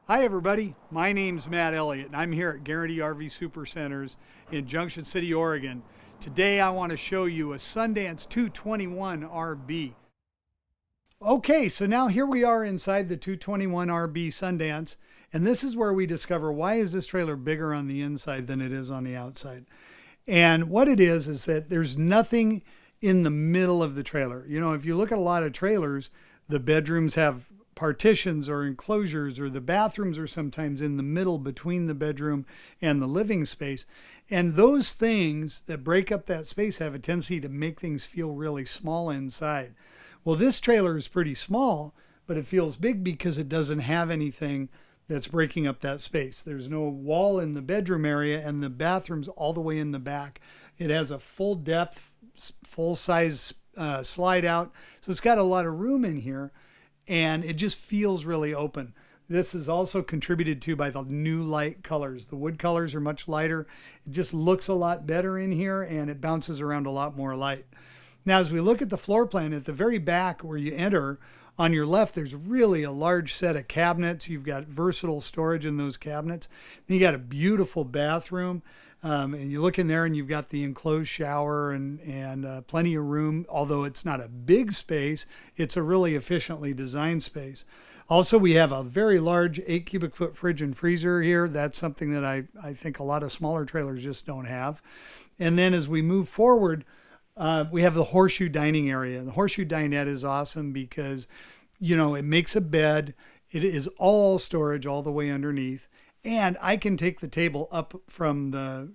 Hi everybody, my name's Matt Elliott and I'm here at Guarantee RV Supercenters in Junction City, Oregon. Today I want to show you a Sundance 221 RB. Okay, so now here we are inside the 221 RB Sundance, and this is where we discover why is this trailer bigger on the inside than it is on the outside. And what it is that there's nothing in the middle of the trailer. You know, if you look at a lot of trailers, the bedrooms have partitions or enclosures, or the bathrooms are sometimes in the middle between the bedroom and the living space. And those things that break up that space have a tendency to make things feel really small inside. Well, this trailer is pretty small, but it feels big because it doesn't have anything that's breaking up that space. There's no wall in the bedroom area, and the bathroom's all the way in the back. It has a full depth, full size slide out. So it's got a lot of room in here, and it just feels really open. This is also contributed to by the new light colors. The wood colors are much lighter. It just looks a lot better in here, and it bounces around a lot more light. Now, as we look at the floor plan, at the very back where you enter, on your left, there's really a large set of cabinets. You've got versatile storage in those cabinets. Then you got a beautiful bathroom. And you look in there and you've got the enclosed shower and plenty of room. Although it's not a big space, it's a really efficiently designed space. Also, we have a very large 8 cubic foot fridge and freezer here. That's something that I think a lot of smaller trailers just don't have. And then as we move forward, we have the horseshoe dining area. The horseshoe dinette is awesome because, you know, it makes a bed. It is all storage all the way underneath. And I can take the table up from the,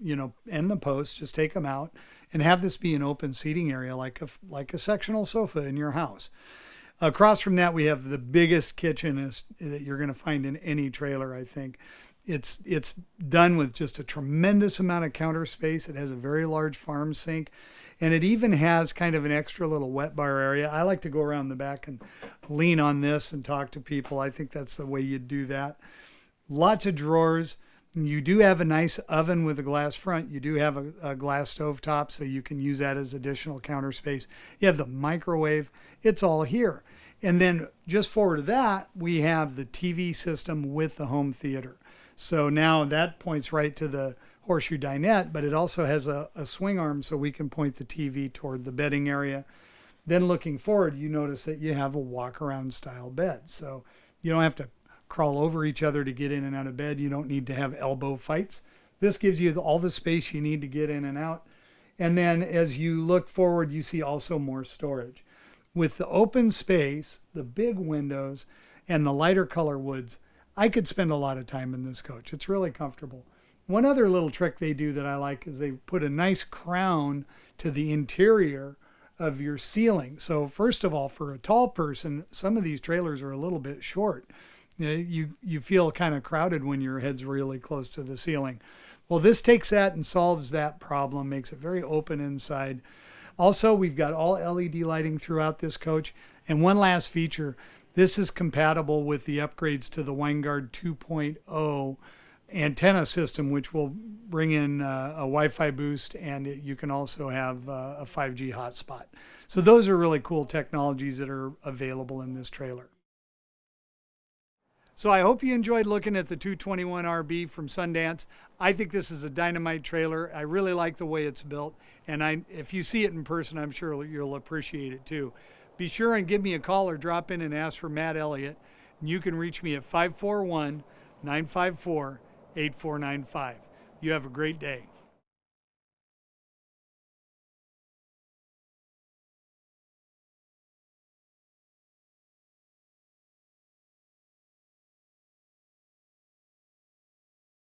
and the posts, just take them out and have this be an open seating area like a sectional sofa in your house. Across from that, we have the biggest kitchen that you're going to find in any trailer, I think. It's done with just a tremendous amount of counter space. It has a very large farm sink, and it even has kind of an extra little wet bar area. I like to go around the back and lean on this and talk to people. I think that's the way you do that. Lots of drawers. You do have a nice oven with a glass front. You do have a glass stove top, so you can use that as additional counter space. You have the microwave. It's all here. And then just forward to that, we have the TV system with the home theater. So now that points right to the horseshoe dinette, but it also has a swing arm so we can point the TV toward the bedding area. Then looking forward, you notice that you have a walk-around style bed. So you don't have to crawl over each other to get in and out of bed. You don't need to have elbow fights. This gives you all the space you need to get in and out. And then as you look forward, you see also more storage. With the open space, the big windows, and the lighter color woods, I could spend a lot of time in this coach. It's really comfortable. One other little trick they do that I like is they put a nice crown to the interior of your ceiling. So first of all, for a tall person, some of these trailers are a little bit short. You feel kind of crowded when your head's really close to the ceiling. Well, this takes that and solves that problem, makes it very open inside. Also, we've got all LED lighting throughout this coach. And one last feature, this is compatible with the upgrades to the Winegard 2.0 antenna system, which will bring in a Wi-Fi boost, and you can also have a 5G hotspot. So those are really cool technologies that are available in this trailer. So I hope you enjoyed looking at the 221 RB from Sundance. I think this is a dynamite trailer. I really like the way it's built. And if you see it in person, I'm sure you'll appreciate it too. Be sure and give me a call or drop in and ask for Matt Elliott. And you can reach me at 541-954-8495. You have a great day.